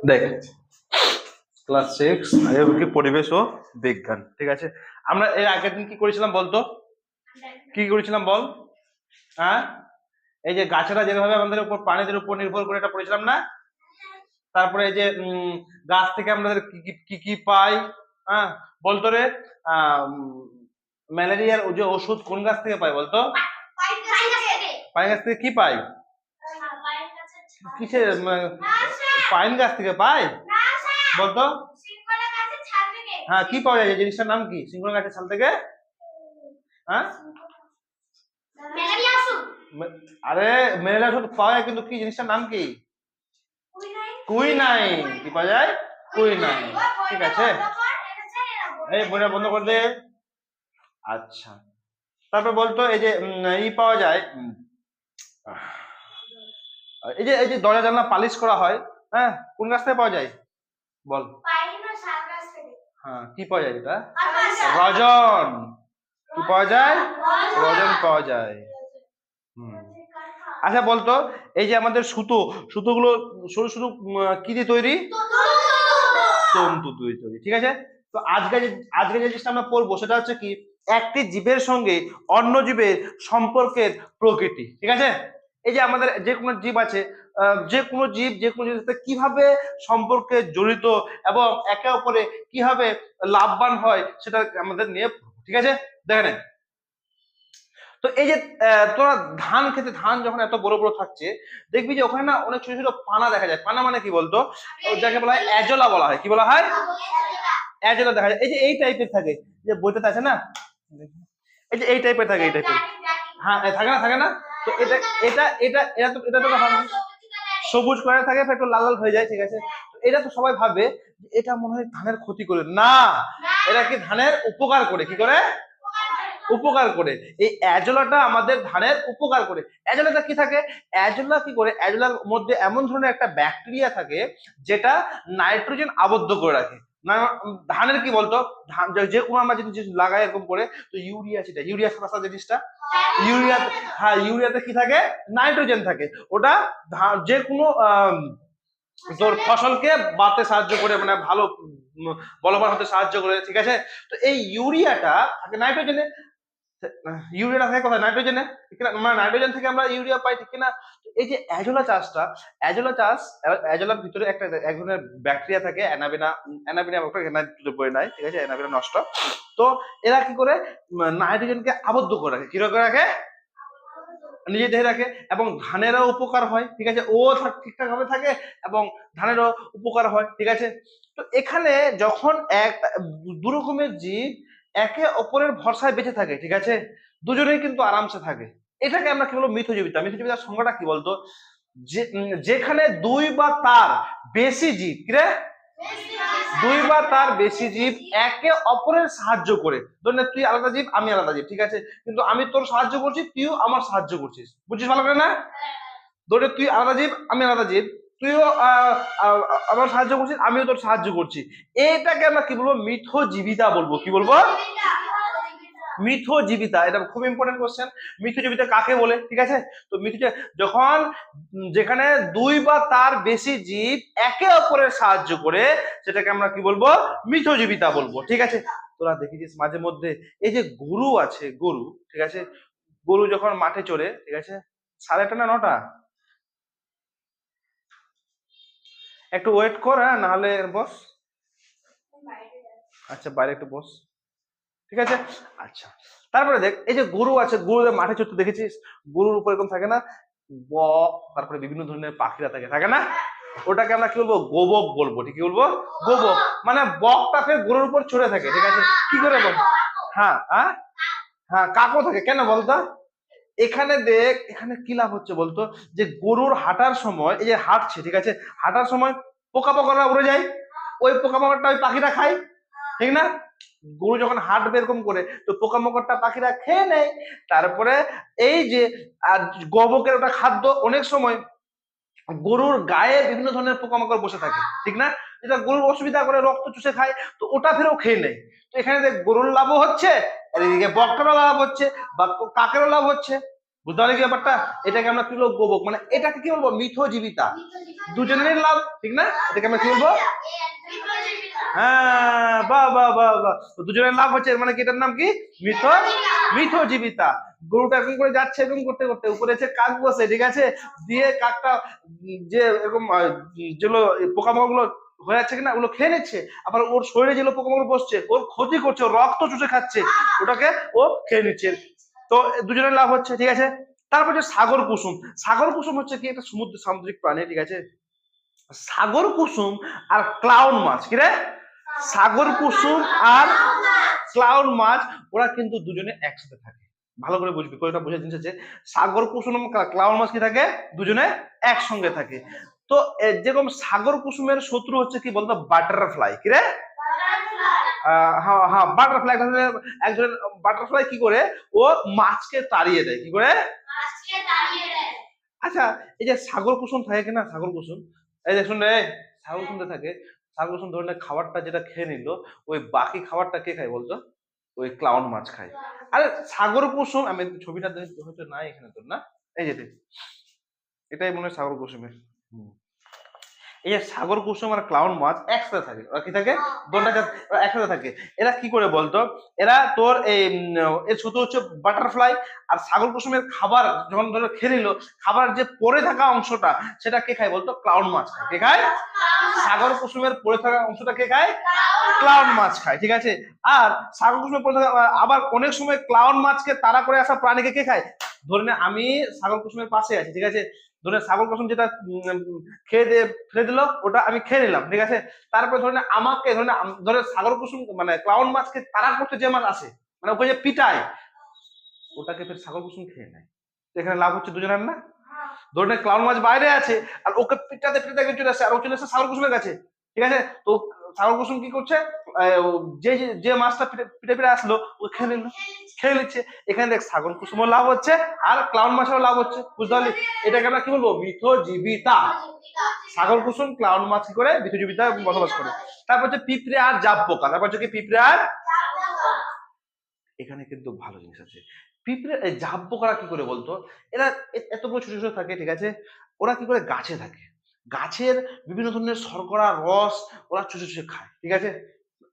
দেখ, ক্লাস 6 কি পরিবেশ ও বিজ্ঞান, ঠিক আছে। আমরা এর আগের দিন কি করেছিলাম বলতো? কি করেছিলাম বল? হ্যাঁ, এই যে গাছেরা যেভাবে আমাদের উপর প্রাণীদের উপর নির্ভর করে এটা পড়েছিলাম না? তারপরে এই যে গাছ থেকে আমাদের কি কি কি কি পাই, হ্যাঁ বলতো রে। ম্যালেরিয়ার যে ওষুধ কোন গাছ থেকে পাই বলতো? পাইন গাছ থেকে কি পাই? কিসের পাইন গাছ থেকে পাই বলতো? হ্যাঁ, কি পাওয়া যায়? এই জিনিসটার নাম কি সিংহলা গাছের ছাল থেকে? হ্যাঁ, আরে ম্যালেরিয়া ওষুধ পাওয়া যায়, কিন্তু কি জিনিসটার নাম কি? কুইনাইন। কি পাওয়া যায়? কুইনাইন, ঠিক আছে। এই বইটা বন্ধ করে দে। আচ্ছা, তারপর বলতো এই যে ই পাওয়া যায়, এই যে দরজা জানলা পালিশ করা হয়, হ্যাঁ কোন গাছ থেকে পাওয়া যায় বল? হ্যাঁ, কি পাওয়া যায় এটা? রজন। কি পাওয়া যায়? রজন পাওয়া যায়। আচ্ছা বলতো, এই যে আমাদের সুতোগুলো সরু সরু কি দিয়ে তৈরি? তন্তু দিয়ে তৈরি, ঠিক আছে। তো আজকে যে জিনিসটা আমরা পড়বো সেটা হচ্ছে কি, একটি জীবের সঙ্গে অন্য জীবের সম্পর্কের প্রকৃতি, ঠিক আছে। এই যে আমাদের যে কোনো জীব আছে, যে কোনো জীবের সাথে কিভাবে সম্পর্কে জড়িত এবং একে অপরে কিভাবে লাভবান হয় সেটা আমাদের নিয়ে, ঠিক আছে। দেখে নেন তো এই যে তোরা ধান খেতে, ধান যখন এত বড় বড় থাকছে, দেখবি যে ওখানে না অনেক ছোট ছোট পানা দেখা যায়। পানা মানে কি বলতো? যাকে বলা হয় অ্যাজোলা বলা হয়। কি বলা হয়? অ্যাজোলা দেখা যায়। এই যে এই টাইপের থাকে, যে বইটাতে আছে না, এই যে এই টাইপের থাকে, এই টাইপের। হ্যাঁ, থাকে না? তো এটা এটা এটা এটা তো সবুজ কালার থাকে, একটু লাল লাল হয়ে যায়, ঠিক আছে। তো এটা তো সবাই ভাবে যে এটা মনে হয় ধানের ক্ষতি করে। না, এটা কি ধানের উপকার করে। কি করে? উপকার করে। এই অ্যাজোলাটা আমাদের ধানের উপকার করে। অ্যাজোলাটা কি থাকে? অ্যাজোলা কি করে? অ্যাজোলার মধ্যে এমন ধরনের একটা ব্যাকটেরিয়া থাকে যেটা নাইট্রোজেন আবদ্ধ করে রাখে। না, ধানের কি বলতো, ধান যে কোনো আমরা যদি লাগাই এরকম করে, তো ইউরিয়া সাথে জিনিসটা, ইউরিয়া, হ্যাঁ ইউরিয়াতে কি থাকে? নাইট্রোজেন থাকে। ওটা যে কোনো তোর ফসলকে বাড়তে সাহায্য করে, মানে ভালো বলবান হতে সাহায্য করে, ঠিক আছে। তো এই ইউরিয়াটা থাকে নাইট্রোজেনে। ইউরিয়া থাকে কোথায়? নাইট্রোজেনে, ঠিক না? মানে নাইট্রোজেন থেকে আমরা ইউরিয়া পাই, ঠিক না? এই যে অ্যাজোলার ভিতরে একটা এক ধরনের ব্যাকটেরিয়া থাকে, অ্যানাবিনা বই নাই, ঠিক আছে, অ্যানাবিনা নষ্ট। তো এরা কি করে? নাইট্রোজেনকে আবদ্ধ করে রাখে। কিরকম করে রাখে? নিজে দেহে রাখে। এবং ধানেরও উপকার হয়, ঠিক আছে। ও ঠিকঠাক ভাবে থাকে এবং ধানেরও উপকার হয়, ঠিক আছে। তো এখানে যখন দু রকমের জীব একে অপরের ভরসায় বেঁচে থাকে, ঠিক আছে, দুজনেই কিন্তু আরামসে থাকে, এটাকে আমরা কি বলবো? মিথজীবিতার সংজ্ঞাটা কি বলতো? যেখানে দুই বা তার বেশি জীব, কি রে? দুই বা তার বেশি জীব একে অপরের সাহায্য করে। ধর না, তুই আলাদা জীব, আমি আলাদা জীব, ঠিক আছে, কিন্তু আমি তোর সাহায্য করছি, তুইও আমার সাহায্য করছিস, বুঝছিস ভালো করে না? ধরে তুই আলাদা জীব, আমি আলাদা জীব, তুইও আমার সাহায্য করছিস, আমিও তোর সাহায্য করছি। এটাকে আমরা কি বলবো? মিথজীবিতা বলবো। কি বলবো? মিথজীবিতা। এটা খুব ইম্পর্টেন্ট কোশ্চেন। মিথজীবিতা কাকে বলে, ঠিক আছে। তো যখন যেখানে দুই বা তার বেশি জীব একে অপরের সাহায্য করে, সেটাকে আমরা কি বলবো? মিথজীবিতা বলবো, ঠিক আছে। তোরা দেখেছিস মাঝে মধ্যে এই যে গরু আছে, গরু, ঠিক আছে, গরু যখন মাঠে চড়ে, ঠিক আছে, 8:30 না 9টা, একটু ওয়েট কর, হ্যাঁ, নাহলে বস। আচ্ছা, বাইরে একটু বস, ঠিক আছে। আচ্ছা, তারপরে দেখ, এই যে গরু আছে, গরুদের মাঠে চড়তে দেখেছিস, গরুর উপর এরকম থাকে না বক, তারপরে বিভিন্ন ধরনের পাখিরা থাকে, থাকে না? ওটাকে আমরা কি বলবো? গোবক বলবো, ঠিক কি বলবো? গোবক। মানে বকটা ফের গরুর উপর চড়ে থাকে, ঠিক আছে। কি করে বল? হ্যাঁ হ্যাঁ হ্যাঁ, কাকও থাকে। কেন বলতো? এখানে দেখ, এখানে কি লাভ হচ্ছে বলতো? যে গরুর হাঁটার সময়, এই যে হাঁটছে, ঠিক আছে, হাঁটার সময় পোকামাকড়রা উড়ে যায়, ওই পোকামাকড়টা ওই পাখিরা খায়, ঠিক না? গরু যখন হাঁটবে এরকম করে, তো পোকামাকড়টা পাখিরা খেয়ে নেয়। তারপরে এই যে গবকের ওটা খাদ্য, অনেক সময় গরুর গায়ে বিভিন্ন ধরনের পোকামাকড় বসে থাকে, ঠিক না? যেটা গরুর অসুবিধা করে, রক্ত চুষে খায়, তো ওটা ফেরও খেয়ে নেয়। তো এখানে দেখ, গরুর লাভও হচ্ছে, আর এদিকে বকটারও লাভ হচ্ছে, বা কাকেরও লাভ হচ্ছে, বুঝতে পারলে কি ব্যাপারটা? এটাকে আমরা কি বলবো? গোবক, মানে এটাকে কি বলবো? মিথজীবিতা। দুজনেরই লাভ, ঠিক না? এটাকে আমরা কি বলবো? হ্যাঁ, বাহ বাহ বাহ বাহ, দুজনের লাভ হচ্ছে, মানে কি এটার নাম কি? মিথজীবিতা। গরুটা এরকম করে যাচ্ছে, এরকম করতে করতে উপরে এসে কাক বসে, ঠিক আছে, দিয়ে কাকটা যে এরকম যেগুলো পোকামাকড় গুলো হয়ে যাচ্ছে কিনা ওগুলো খেয়ে নিচ্ছে, আবার ওর শরীরে যেগুলো পোকামাকড় বসছে ওর ক্ষতি করছে, ওর রক্ত চুষে খাচ্ছে, ওটাকে ও খেয়ে নিচ্ছে। তো দুজনের লাভ হচ্ছে, ঠিক আছে। তারপর যে সাগর কুসুম, সাগর কুসুম হচ্ছে কি একটা সমুদ্র সামুদ্রিক প্রাণী, ঠিক আছে। সাগর কুসুম আর ক্লাউন মাছ, কি রে? সাগর কুসুম আর ক্লাউন মাছ, ওরা কিন্তু দুজনে একসাথে থাকে। ভালো করে বুঝবি, কয়টা বোঝার জিনিস আছে। সাগর কুসুম ক্লাউন মাছ কি থাকে? দুজনে একসঙ্গে থাকে। তো যেরকম সাগর কুসুমের শত্রু হচ্ছে কি বলতো? বাটারফ্লাই, কি রে? হ্যাঁ হ্যাঁ, বাটারফ্লাই এক ধরনের বাটারফ্লাই কি করে? ও মাছকে তাড়িয়ে দেয়, কি করে? আচ্ছা, এই যে সাগর কুসুম থাকে কিনা, সাগর কুসুম, এই দেখুন রে, সাগর কুসুম থাকে, সাগর কুসুম ধরনের খাবারটা যেটা খেয়ে নিল, ওই বাকি খাবারটা কে খায় বলতো? ওই ক্লাউন মাছ খায়। আরে সাগর কুসুম, আমি ছবিটা হয়তো নাই এখানে তোর, না এই যে এটাই মনে হয় সাগর কুসুমের। এই যে সাগর কুসুম আর ক্লাউন মাছ একসাথে থাকে, ওরা কি থাকে? একসাথে থাকে। এরা কি করে বলতো? এরা তোর এর ছোট হচ্ছে বাটারফ্লাই, আর সাগর কুসুমের খাবার যখন ধরো খেয়ে নিল, খাবার যে পড়ে থাকা অংশটা সেটা কে খায় বলতো? ক্লাউন মাছ খায়। কে খায়? সাগর কুসুমের পড়ে থাকা অংশটা কে খায়? ক্লাউন মাছ খায়, ঠিক আছে। আর সাগর কুসুমের পড়ে থাকা, আবার অনেক সময় ক্লাউন মাছকে তাড়া করে আসা প্রাণীকে কে খায়? ধরে নে আমি সাগর কুসুমের পাশে আছি, ঠিক আছে, ধরে সাগর কুসুম যেটা খেয়ে দিয়ে ফেলে দিল, ওটা আমি খেয়ে নিলাম, ঠিক আছে। তারপরে ধরে আমাকে ধরে সাগর কুসুম মানে ক্লাউন মাছকে তাড়া করতে যে মাছ আসে, মানে ওকে যে পিটায়, ওটাকে ফের সাগর কুসুম খেয়ে নেয়। এখানে লাভ হচ্ছে দুজনের, না? ধরে ক্লাউন মাছ বাইরে আছে আর ওকে পিটাতে পিটাতে চলে আসে, আর ও চলে আসে সাগর কুসুমের কাছে, ঠিক আছে। তো সাগর কুসুম কি করছে? যে যে মাছটা পিটে পিটে আসলো ও খেয়ে নিচ্ছে। এখানে দেখ সাগর কুসুমের লাভ হচ্ছে আর ক্লাউন মাছেরও লাভ হচ্ছে, বুঝতে পারলি? এটাকে আমরা কি বলবো? মিথজীবিতা। সাগর কুসুম ক্লাউন মাছ কি করে? মিথজীবিতা বসবাস করে। তারপর হচ্ছে পিঁপড়ে আর জাব পোকা। তারপর হচ্ছে কি? পিঁপড়ে আর, এখানে কিন্তু ভালো জিনিস আছে। পিঁপড়ে জাব পোকারা কি করে বলতো? এরা এত বড় ছোট ছোট থাকে, ঠিক আছে, ওরা কি করে? গাছে থাকে, গাছের বিভিন্ন ধরনের শর্করা রস ওরা চুষে চুষে খায়, ঠিক আছে,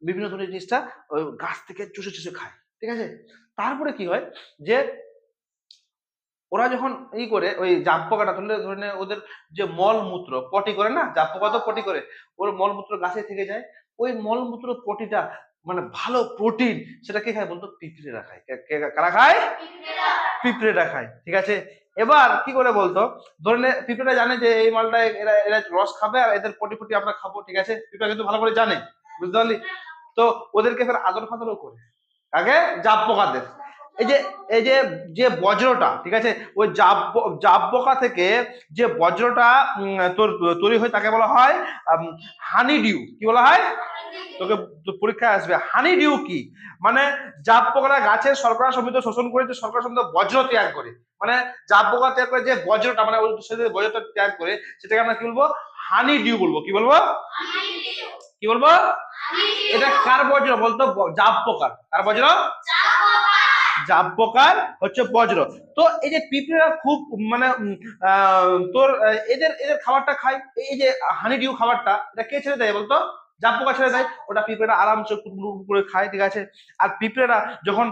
বিভিন্ন ধরনের জিনিসটা ওই গাছ থেকে চুষে চুষে খায়, ঠিক আছে। তারপরে কি হয় যে ওরা যখন করে ওই জাব পোকাটা ধরে ওদের যে মলমূত্র পটি করে না, জাব পোকা তো পটি করে, ওর মলমূত্র গাছে থেকে যায়, ওই মলমূত্র পটিটা মানে ভালো প্রোটিন, সেটা কে খায় বলতো? পিঁপড়েরা খায়। কারা খায়? পিঁপড়েরা খায়, ঠিক আছে। এবার কি করে বলতো? ধরে পিঁপড়েরা জানে যে এই মালটা এরা এরা রস খাবে আর এদের পটি পটি আমরা খাবো, ঠিক আছে, পিঁপড়া কিন্তু ভালো করে জানে, বুঝতে পারলি? তো ওদেরকে ফের আদর ফাদরও করে, আগে জাব পোকাদের। এই যে এই যে যে বজ্রটা, ঠিক আছে, ওই জাব পোকা থেকে যে বজ্রটা তোর তৈরি হয় তাকে বলা হয় হানি ডিউ। কি বলা হয়? তোকে পরীক্ষায় আসবে হানি ডিউ কি, মানে জাব পোকারা গাছের শর্করা সমৃদ্ধ শোষণ করে যে শর্করা সমৃদ্ধ বজ্র ত্যাগ করে, মানে জাব পোকা ত্যাগ করে যে বজ্রটা, মানে ওই বজ্রটা ত্যাগ করে, সেটাকে আমরা কি বলবো? হানি ডিউ বলবো। কি বলবো? কি বলবো? এটা কার বজ্র বলতো? জাব পোকার। কার বজ্র? জাব পোকার হচ্ছে বজ্র। তো এই যে পিঁপড়েরা খুব মানে তোর এদের এদের খাবারটা খায়, এই যে হানি ডিউ খাবারটা, এটা কে ছেড়ে দেয় বলতো? জাব পোকা ছেড়ে দেয়। ওটা পিঁপড়েরা আরামসে করে খায়, ঠিক আছে। আর পিঁপড়েরা যখন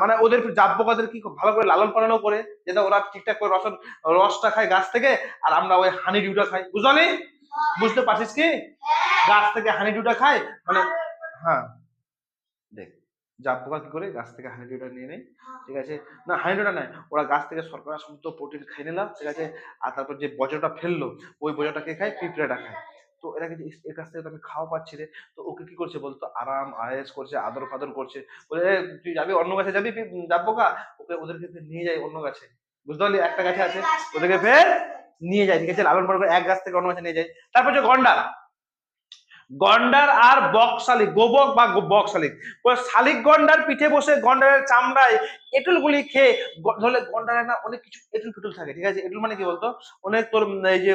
মানে ওদের জাব পোকাদের কি ভালো করে লালন পালনও করে, যেটা ওরা ঠিকঠাক করে রসটা খায় গাছ থেকে, আর আমরা ওই হানি ডিউটা খাই, বুঝলি? বুঝতে পারছিস কি? গাছ থেকে হানি ডিউটা খায়, মানে হ্যাঁ দেখ জাব পোকা কি করে? গাছ থেকে হানিডিউটা নিয়ে নেয়, ঠিক আছে, না হানিডিউটা নেয়, ওরা গাছ থেকে শর্করা সমৃদ্ধ প্রোটিন খেয়ে নিলাম, ঠিক আছে। আর তারপর যে বজ্রটা ফেললো, ওই বজ্রটাকে খায়, পিঁপড়েটা খায়। তো এরা কিন্তু এর কাছ থেকে তো আমি খাওয়া পাচ্ছি রে। তো ওকে কি করছে বলতো? আরাম আয়েস করছে, আদর ফাদর করছে, বলে তুই যাবি অন্য গাছে যাবি জাব পোকা, ওকে ওদেরকে নিয়ে যায় অন্য গাছে, বুঝতে পারলি? একটা গাছে আছে, ওদেরকে ফের নিয়ে যায়, ঠিক আছে, লালন পালন করে এক গাছ থেকে অন্য গাছে নিয়ে যায়। তারপর যে গন্ডার, গন্ডার আর বক শালিক, গোবক বা বক শালিক, শালিক গন্ডার পিঠে বসে গন্ডারের চামড়ায় এঁটুল গুলি খেয়ে, ধরলে গন্ডারের না অনেক কিছু এঁটুল ফেটুল থাকে, ঠিক আছে, এঁটুল মানে কি বলতো? অনেক তোর এই যে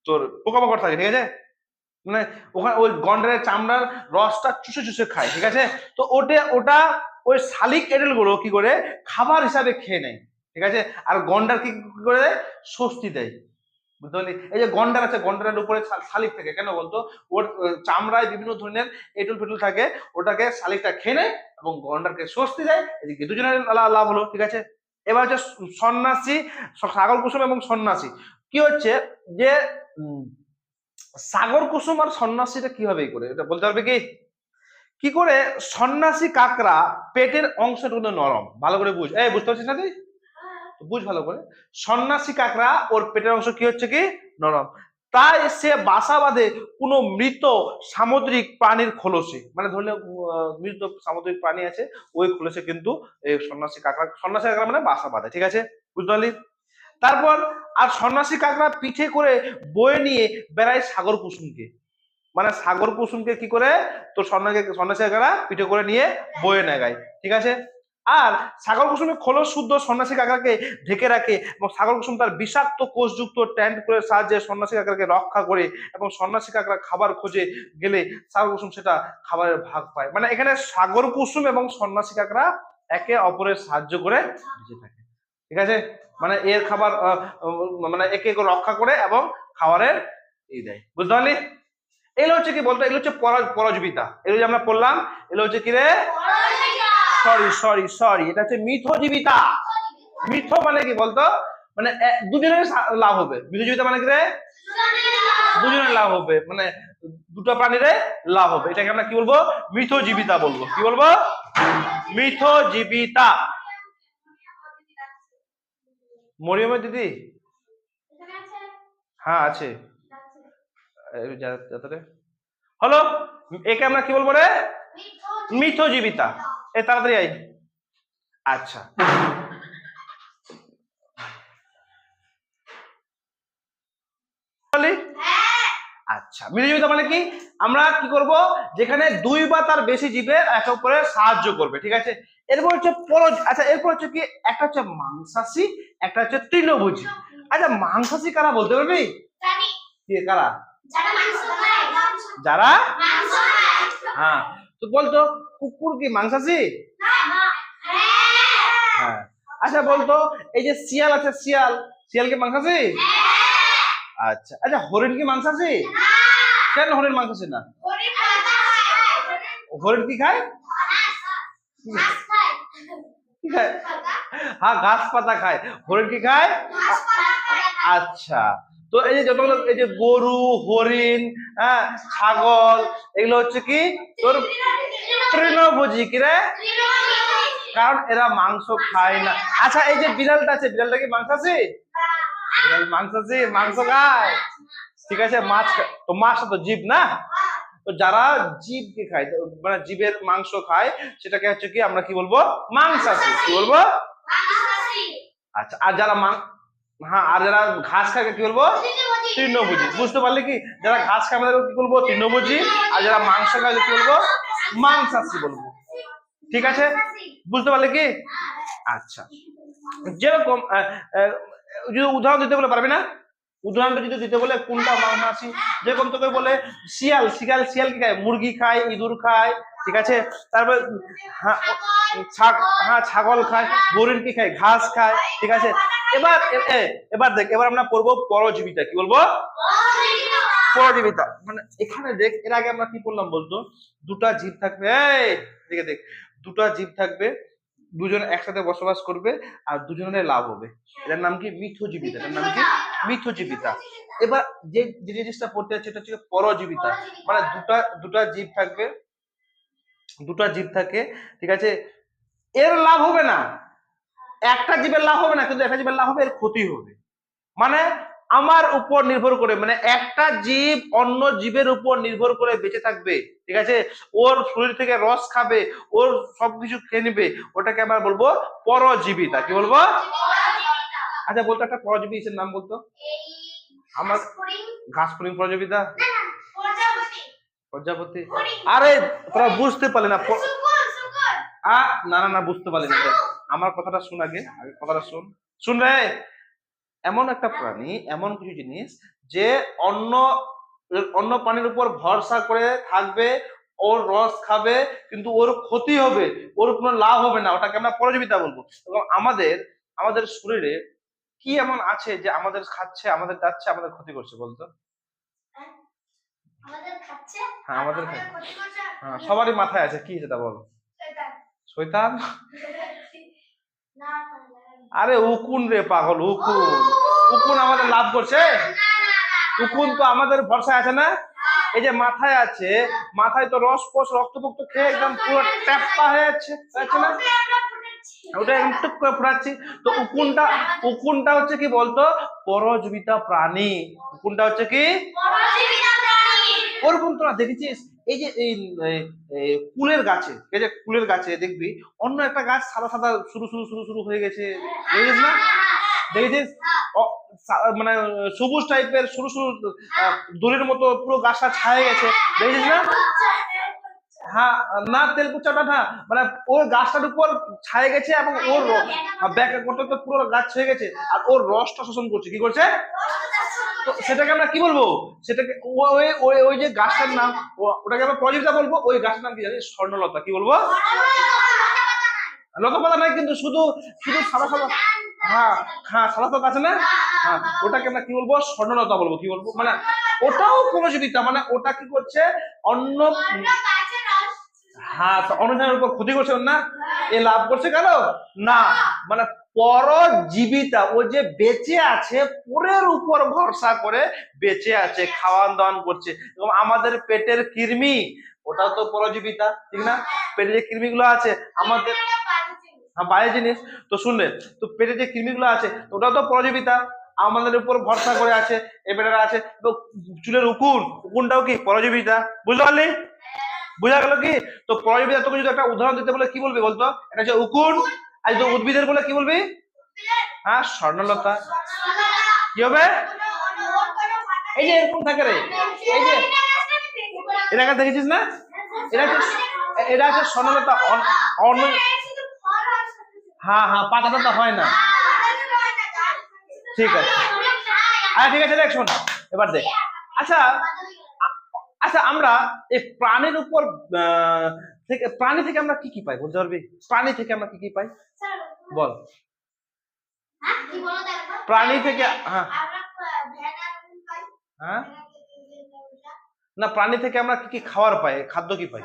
তোর পোকামাকড় থাকে, ঠিক আছে, মানে ওখানে ওই গন্ডারের চামড়ার রসটা চুষে চুষে খায়, ঠিক আছে। তো ওটা ওটা ওই শালিক এঁটেল গুলো কি করে? খাবার হিসাবে খেয়ে নেয়, ঠিক আছে। আর গন্ডার কি করে দেয়? স্বস্তি দেয়, বুঝতে পারলি? এই যে গন্ডার আছে, গন্ডারের উপরে শালিক থাকে, কেন বলতো? ওর চামড়ায় বিভিন্ন ধরনের এঁটুল ফেটুল থাকে, ওটাকে শালিকটা খেয়ে নেয় এবং গন্ডারকে স্বস্তি দেয়, এদিকে দুজনের লাভ হলো। ঠিক আছে। এবার হচ্ছে সন্ন্যাসী, সাগর কুসুম এবং সন্ন্যাসী। কি হচ্ছে যে সাগর কুসুম আর সন্ন্যাসীটা কিভাবে করে এটা বলতে পারবে কি? কি করে? সন্ন্যাসী কাকড়া পেটের অংশটুকু নরম, ভালো করে বুঝ, এই বুঝতে পারছিস না তুই? বুঝ ভালো করে। সন্ন্যাসী কাকড়া ওর পেটের অংশ কি হচ্ছে কি? নরম। তাই সে বাসা বাঁধে কোনো মৃত সামুদ্রিক প্রাণীর খোলসে, মানে ধরলে মৃত সামুদ্রিক প্রাণী আছে ওই খোলসে কিন্তু এই সন্ন্যাসী কাকড়া মানে বাসা বাঁধে। ঠিক আছে, বুঝতে পারলি? তারপর আর সন্ন্যাসী কাকড়া পিঠে করে বয়ে নিয়ে বেড়ায় সাগর কুসুমকে, মানে সাগর কুসুমকে কি করে? তো সন্ন্যাসী কাকড়া পিঠে করে নিয়ে বয়ে নেয় গায়ে। ঠিক আছে। আর সাগর কুসুমের খোলস শুদ্ধ সন্ন্যাসী কাকড়াকে ঢেকে রাখে এবং সাগর কুসুম তার বিষাক্ত কোষযুক্ত ট্যান্ট করে সাহায্যে সন্ন্যাসী কাকড়াকে রক্ষা করে, এবং সন্ন্যাসী কাকড়া খাবার খোঁজে গেলে সাগর কুসুম সেটা খাবারের ভাগ পায়। মানে এখানে সাগর কুসুম এবং সন্ন্যাসী কাকড়া একে অপরের সাহায্য করে বেঁচে থাকে। ঠিক আছে। মানে এর খাবার মানে একে রক্ষা করে এবং খাবারের এই দেয়, বুঝতে পারলি? এগুলো হচ্ছে কি বলতো? এগুলো হচ্ছে পরজীবিতা। এগুলো যে আমরা পড়লাম, এগুলো হচ্ছে কি রে? সরি, এটা হচ্ছে মিথজীবিতা। মিথ মানে কি বলতো? মানে দুজনের লাভ হবে। মিথজীবিতা মানে কি রে? দুজনের লাভ হবে, মানে দুটো প্রাণীরে লাভ হবে। এটাকে আমরা কি বলবো? মিথজীবিতা বলবো। কি বলবো? মিথজীবিতা। মরিয়মের দিদি? হ্যাঁ আছে। হলো, একে আমরা কি বলবো রে? মিথজীবিতা। এ তাড়াতাড়ি আই। আচ্ছা, আচ্ছা, মিথজীবিতা মানে কি? আমরা কি করব? যেখানে দুই বা তার বেশি জীবে একে অপরের সাহায্য করবে। ঠিক আছে। এরপর হচ্ছে আচ্ছা, এরপর হচ্ছে কি? একটা হচ্ছে মাংসাশী, একটা হচ্ছে তৃণভোজী। আচ্ছা, মাংসাশী কারা বলতে পারবি? কি কারা? যারা হ্যাঁ, তো বলতো কুকুর কি মাংসাশী? হ্যাঁ। আচ্ছা বলতো, এই যে শিয়াল আছে, শিয়াল কি মাংসাশী? আচ্ছা আচ্ছা, হরিণ কি মাংসাশী? কেন হরিণ মাংসাশী না? হরিণ কি খায়? হ্যাঁ, ঘাস পাতা খায়। হরিণ কি খায়? আচ্ছা, তো এই যে যতগুলো, এই যে গরু, হরিণ, হ্যাঁ, ছাগল, এগুলো হচ্ছে কি তোর তৃণভোজী। কি রে? কারণ এরা মাংস খায় না। আচ্ছা, এই যে বিড়ালটা আছে, বিড়ালটা কি মাংসাশী? বিড়াল মাংসাশী, মাংস খায়। ঠিক আছে। মাছ, তো মাছটা তো জীব না? তো যারা জীবকে খায়, মানে জীবের মাংস খায়, সেটাকে হচ্ছে কি আমরা কি বলবো? মাংসাশী। কি বলবো? আচ্ছা, আর যারা হ্যাঁ, আর যারা ঘাস খায় কি বলবো? তৃণভোজী। বুঝতে পারলে কি? যারা ঘাস খায় আমাদের কি বলবো? তৃণভোজী। আর যারা মাংস খায় কি বলবো? মাংসাশী বলবো। ঠিক আছে, বুঝতে পারলে কি? আচ্ছা, যেরকম যদি উদাহরণ দিতে বলে পারবি না? উদাহরণটা যদি দিতে বলে কোনটা মাংসাশী, যেরকম তোকে বলে শিয়াল কি খায়? মুরগি খায়, ইঁদুর খায়। ঠিক আছে। তারপর হ্যাঁ, ছাগল খায়। হরিণ কি খায়? ঘাস খায়। ঠিক আছে। এবার দেখ, এবার আমরা পড়বো পরজীবিতা। কি বলবো? পরজীবিতা। মানে এখানে দেখ, এর আগে আমরা কি বললাম বলতো? দুটা জীব থাকবে, এই দেখ, দুটা জীব থাকবে, দুজন একসাথে বসবাস করবে আর দুজনের লাভ হবে। এটার নাম কি? মিথজীবিতা। এটার নাম কি? মিথজীবিতা। এবার যে জিনিসটা পড়তে যাচ্ছে এটা হচ্ছে পরজীবিতা। মানে দুটা জীব থাকবে, দুটা জীব থাকে। ঠিক আছে। এর লাভ হবে না, একটা জীবের লাভ হবে না, কিন্তু একটা জীবের লাভ হবে, এর ক্ষতি হবে। মানে আমার উপর নির্ভর করে, মানে একটা জীব অন্য জীবের উপর নির্ভর করে বেঁচে থাকবে। ঠিক আছে। ওর শরীর থেকে রস খাবে, ওর সবকিছু খেয়ে নিবে, ওটাকে আমরা বলবো পরজীবিতা। কি বলবো? আচ্ছা বলতো, একটা পরজীবীর নাম বলতো আমার। ঘাসফড়িং পরজীবিতা? প্রজাপতি? আরে তোরা বুঝতে পারলি না। না না না, বুঝতে পারলি না। আমার কথাটা শুন, আগে কথাটা শুন রে। এমন একটা প্রাণী, এমন কিছু জিনিস যে অন্য অন্য প্রাণীর উপর ভরসা করে থাকবে, ওর রস খাবে, কিন্তু ওর ক্ষতি হবে, ওর কোনো লাভ হবে না, ওটাকে আমরা পরজীবিতা বলবো। এবং আমাদের আমাদের শরীরে কি এমন আছে যে আমাদের খাচ্ছে, আমাদের যাচ্ছে, আমাদের ক্ষতি করছে বলতো? হ্যাঁ, আমাদের হ্যাঁ, সবারই মাথায় আছে, কি সেটা বল? শয়তান? আরে উকুন রে পাগল, উকুন। উকুন আমাদের লাভ করছে? উকুন তো আমাদের ভরসায় আছে না? এই যে মাথায় আছে, মাথায় তো রস কোষ রক্ত ফক্ত খেয়ে একদম পুরো ট্যাপা হয়ে যাচ্ছে, আছে না? ওটা একদম টুক করে ফুটাচ্ছি। তো উকুনটা হচ্ছে কি বলতো? পরজীবিতা প্রাণী। উকুনটা হচ্ছে কি? ওরকম তোরা দেখেছিস এই যে এই কুলের গাছে, এই যে কুলের গাছে দেখবি অন্য একটা গাছ সাদা সাদা শুরু শুরু শুরু শুরু হয়ে গেছে, দেখেছিস না? দেখেছিস মানে সবুজ টাইপের সরু সরু দড়ির মতো পুরো গাছটা ছায়ে গেছে, দেখেছিস না? হ্যাঁ, না তেলকুচাটা না, মানে ওর গাছটার উপর ছায়ে গেছে এবং ওর ব্যাক করতে করতে পুরো গাছ হয়ে গেছে আর ওর রসটা শোষণ করছে, কি করছে? তো সেটাকে আমরা কি বলবো? সেটাকে ওই ওই ওই যে গাছটার নাম, ওটাকে আমরা পরজীবিতা বলবো। ওই গাছটার নাম কি জানিস? স্বর্ণলতা। কি বলবো? লতাপাতা নয় কিন্তু, শুধু শুধু সাদা সাদা। হ্যাঁ হ্যাঁ, সাদা সাদা আছে না? হ্যাঁ, ওটাকে আমরা কি বলবো? স্বর্ণলতা বলবো। কি বলবো? মানে ওটাও পরজীবিতা, মানে ওটা কি করছে? অন্য, হ্যাঁ, তো অন্যজনের উপর ক্ষতি করছে না? এ লাভ করছে কেন? না, মানে পরজীবিতা, ও যে বেঁচে আছে পরের উপর ভরসা করে বেঁচে আছে, খাওয়ান দাওয়ান করছে। এবং আমাদের পেটের কৃমি, ওটাও তো পরজীবিতা, ঠিক না? পেটে যে কৃমিগুলো আছে আমাদের, হ্যাঁ, বাইরের জিনিস। তো শুনলে, তো পেটে যে কৃমিগুলো আছে ওটাও তো পরজীবিতা, আমাদের উপর ভরসা করে আছে, এ পেটেরা আছে। তো চুলের উকুনটাও কি পরজীবিতা? বুঝতে পারলি? বোঝা গেল কি? তো পরজীবিতা তোকে যদি একটা উদাহরণ দিতে বলে কি বলবি বলতো? এটা হচ্ছে উকুন। আর যদি উদ্ভিদের বলে কি বলবি? হ্যাঁ, স্বর্ণলতা। কি হবে? এই যে এরকম থাকে রে, এই যে এটাকে দেখেছিস না? এটা হচ্ছে স্বর্ণলতা। অন্য, হ্যাঁ হ্যাঁ, পাতাটা তো হয় না। ঠিক আছে, আচ্ছা ঠিক আছে, দেখ শোন, এবার দেখ। আচ্ছা আচ্ছা, আমরা এই প্রাণীর উপর থেকে, প্রাণী থেকে আমরা কি কি পাই বলতে পারবি? প্রাণী থেকে আমরা কি কি পাই বল? প্রাণী থেকে, হ্যাঁ হ্যাঁ, না, প্রাণী থেকে আমরা কি কি খাবার পাই, খাদ্য কি পাই?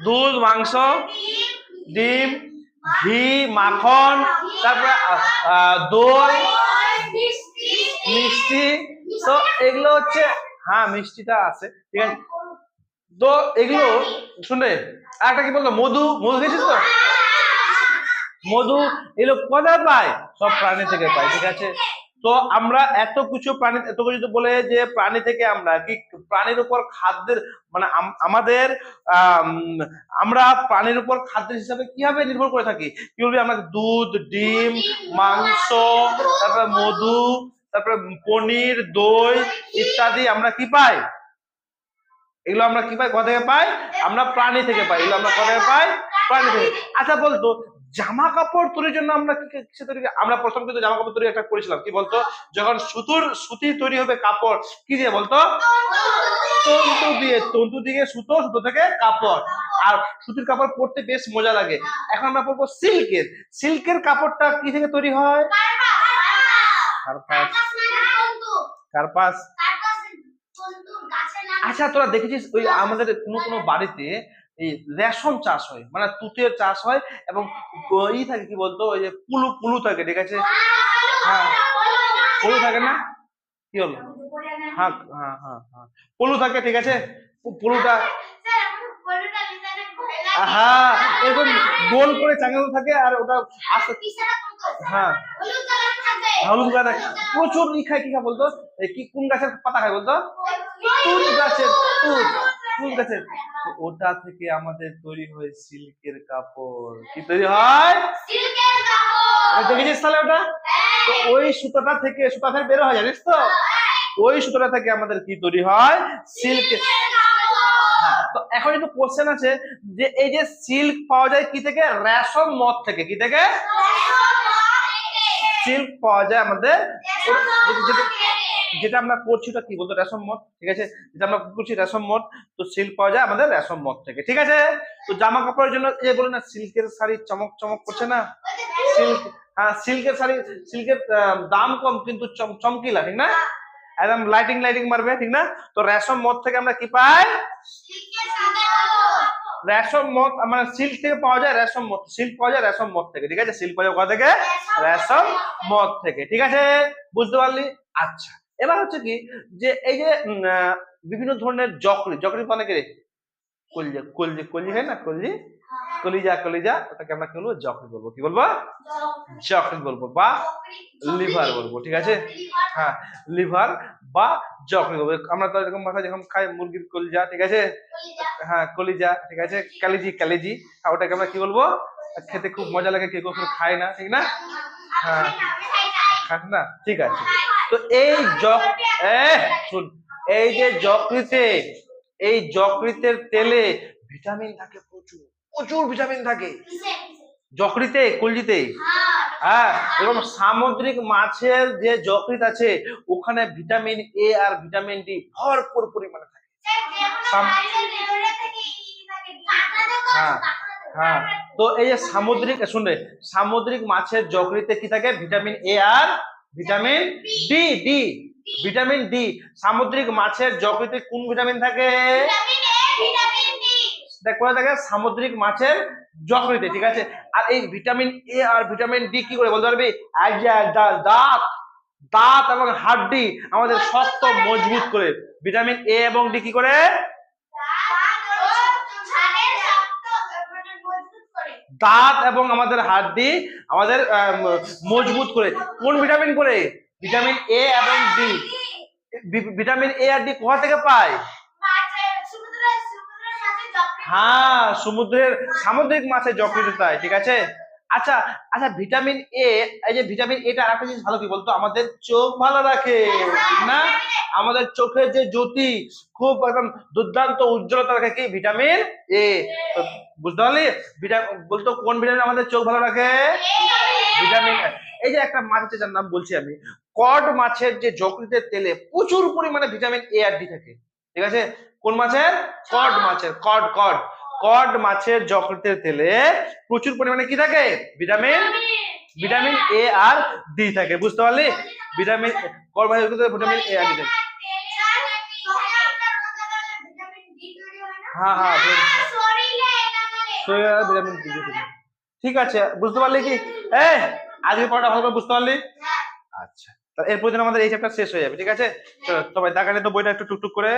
দুধ, মাংস, ডিম, ঘি, মাখন, তারপরে দই, মিষ্টি। তো এগুলো হচ্ছে, হ্যাঁ মিষ্টিটা আছে, ঠিক আছে। তো এগুলো শুনে একটা কি বলতো, মধু, মধু খেয়েছিস তো? মধু, এগুলো কোথায় পায়? সব প্রাণী থেকে পাই, ঠিক আছে। তো আমরা এত কিছু প্রাণী, এত কিছু বলে যে প্রাণী থেকে আমরা কি, প্রাণীর উপর খাদ্যের, মানে আমাদের আমরা প্রাণীর উপর খাদ্যের হিসাবে কিভাবে নির্ভর করে থাকি? কি বলবি? আমরা দুধ, ডিম, মাংস, তারপরে মধু, তারপরে পনির, দই ইত্যাদি আমরা কি পাই? এগুলো আমরা কি পাই? কোথা থেকে পাই? আমরা প্রাণী থেকে পাই। এগুলো আমরা কোথা থেকে পাই? প্রাণী থেকে। আচ্ছা বলতো, জামা কাপড় তৈরির জন্য আমরা কিসে তৈরি? আমরা প্রথম কিন্তু জামা কাপড় তৈরি একটা করেছিলাম, কি বলতো? যখন সুতি তৈরি হবে কাপড়, কি দিয়ে বলতো? তন্তু দিয়ে। তন্তু দিয়ে সুতো, সুতো থেকে কাপড়। আর সুতির কাপড় পরতে বেশ মজা লাগে। এখন আমরা পরবো সিল্কের। সিল্কের কাপড়টা কি থেকে তৈরি হয়? কার্পাস। কার্পাস। আচ্ছা, তোরা দেখেছিস ওই আমাদের কোনো কোনো বাড়িতে এই রেশম চাষ হয়, মানে তুতের চাষ হয়, এবং ই থাকে, কি বলতো, ওই যে পুলু পুলু থাকে, ঠিক আছে? হ্যাঁ, পুলু থাকে না? কি হলো? হ্যাঁ হ্যাঁ হ্যাঁ হ্যাঁ, পুলু থাকে, ঠিক আছে। পুলুটা, হ্যাঁ, এরকম গোল করে চাঙানো থাকে, আর ওটা আস্তে, হ্যাঁ, হলুদ গাছ প্রচুর ই খায়। কি খায় বলতো? কি, কোন গাছের পাতা খায় বলতো? তুত গাছের, তুত গাছের। ওটা থেকে আমাদের তৈরি হয় সিল্কের কাপড়। কি তৈরি হয়? দেখেছিস তাহলে ওটা? তো ওই সুতোটা থেকে, সুতা থেকে বের হয়, জানিস তো? ওই সুতোটা থেকে আমাদের কি তৈরি হয়? সিল্কের। তো এখন একটু কোশ্চেন আছে যে এই যে সিল্ক পাওয়া যায় কি থেকে? রেশম মদ থেকে। কি থেকে সিল্ক পাওয়া যায় আমাদের? যেটা আমরা করছি ওটা কি বলতো? রেশম মদ, ঠিক আছে। যেটা আমরা করছি রেশম মদ, তো সিল্ক পাওয়া যায় আমাদের রেশম মদ থেকে, ঠিক আছে। তো জামা কাপড়ের জন্য এই বলে না, সিল্কের শাড়ি চমক চমক করছে না, সিল্ক, হ্যাঁ সিল্কের শাড়ি, সিল্কের দাম কম কিন্তু চমকিলা, ঠিক না? একদম লাইটিং লাইটিং মারবে, ঠিক না? তো রেশম মদ থেকে আমরা কি পাই? রেশম মদ, মানে সিল্ক থেকে পাওয়া যায় রেশম মদ, সিল্ক পাওয়া যায় রেশম মদ থেকে, ঠিক আছে? সিল্ক পাওয়া যায় কোথা থেকে? রেশম মদ থেকে, ঠিক আছে? বুঝতে পারলি? আচ্ছা, এবার হচ্ছে কি যে এই যে বিভিন্ন ধরনের যকৃৎ, যকৃৎ মানে কি রে? কলজি, কলজি, কলজি হয় না, কলজি, কলিজা, কলিজা, ওটাকে আমরা কি বলবো? যকৃৎ বলবো। কি বলবো? যকৃৎ বলবো বা লিভার বলবো, ঠিক আছে? হ্যাঁ, লিভার বা যকৃৎ বলবো। আমরা তো এরকম ভাষা যখন খাই মুরগির কলিজা, ঠিক আছে? হ্যাঁ কলিজা, ঠিক আছে? কালিজি, কালিজি, ওটাকে আমরা কি বলবো? খেতে খুব মজা লাগে, কেউ কখনো খায় না, ঠিক না? হ্যাঁ, খাস না, ঠিক আছে। তো এই শুন, এই যে যকৃতে, এই যকৃতের তেলে ভিটামিন থাকে প্রচুর, প্রচুর ভিটামিন থাকে যকৃতে, কলজিতে। হ্যাঁ, এবং সামুদ্রিক মাছের যে যকৃৎ আছে ওখানে ভিটামিন এ আর ভিটামিন ডি ভরপুর পরিমাণে থাকে। হ্যাঁ, হ্যাঁ, তো এই যে সামুদ্রিক, শুনলে, সামুদ্রিক মাছের যকৃতে কি থাকে? ভিটামিন এ আর vitamin D, D, vitamin D. সামুদ্রিক মাছের যকৃতে কোন ভিটামিন থাকে? দেখ কোথায় থাকে? সামুদ্রিক মাছের যকৃতে, ঠিক আছে? আর এই ভিটামিন এ আর ভিটামিন ডি কি করে বলতে পারবি? দাঁত, দাঁত এবং হাড্ডি আমাদের শক্ত মজবুত করে। ভিটামিন এ এবং ডি কি করে? দাঁত এবং আমাদের হাড্ডি আমাদের মজবুত করে। কোন ভিটামিন করে? ভিটামিন এ এবং ডি। ভিটামিন এ আর ডি কোথা থেকে পায়? হ্যাঁ, সমুদ্রের, সামুদ্রিক মাছের যকৃতে পায়, ঠিক আছে? আচ্ছা, আচ্ছা, ভিটামিন এ, এই যে ভিটামিন এটা আরেকটা জিনিস ভালো কি বলতো? আমাদের চোখ ভালো রাখে, ঠিক না? আমাদের চোখের যে জ্যোতি খুব একদম দুর্দান্ত উজ্জ্বলতা রাখে কি? Vitamin A. বুঝতে পারলি? বলতো কোন ভিটামিন আমাদের চোখ ভালো রাখে? Vitamin A. এই যে একটা মাছ আছে যার নাম বলছি আমি, কড মাছের যে যকৃতের তেলে প্রচুর পরিমাণে ভিটামিন এ আর ডি থাকে, ঠিক আছে? কোন মাছের? কড মাছের, কড, কড, কড মাছের যকৃতের তেলে প্রচুর পরিমাণে কি থাকে? ভিটামিন, ভিটামিন এ আর ডি থাকে। বুঝতে পারলি? ভিটামিন, কড মাছের যকৃতের ভিটামিন এ আর ডি থাকে। হ্যাঁ, হ্যাঁ, ভিটামিন ডি, ঠিক আছে? বুঝতে পারলি কি? আজকে পড়াটা ভালো করে বুঝতে পারলি? আচ্ছা, এরপর দিন আমাদের এই চ্যাপ্টার শেষ হয়ে যাবে, ঠিক আছে? চলো সবাই দেখালে তো বইটা একটু টুকটুক করে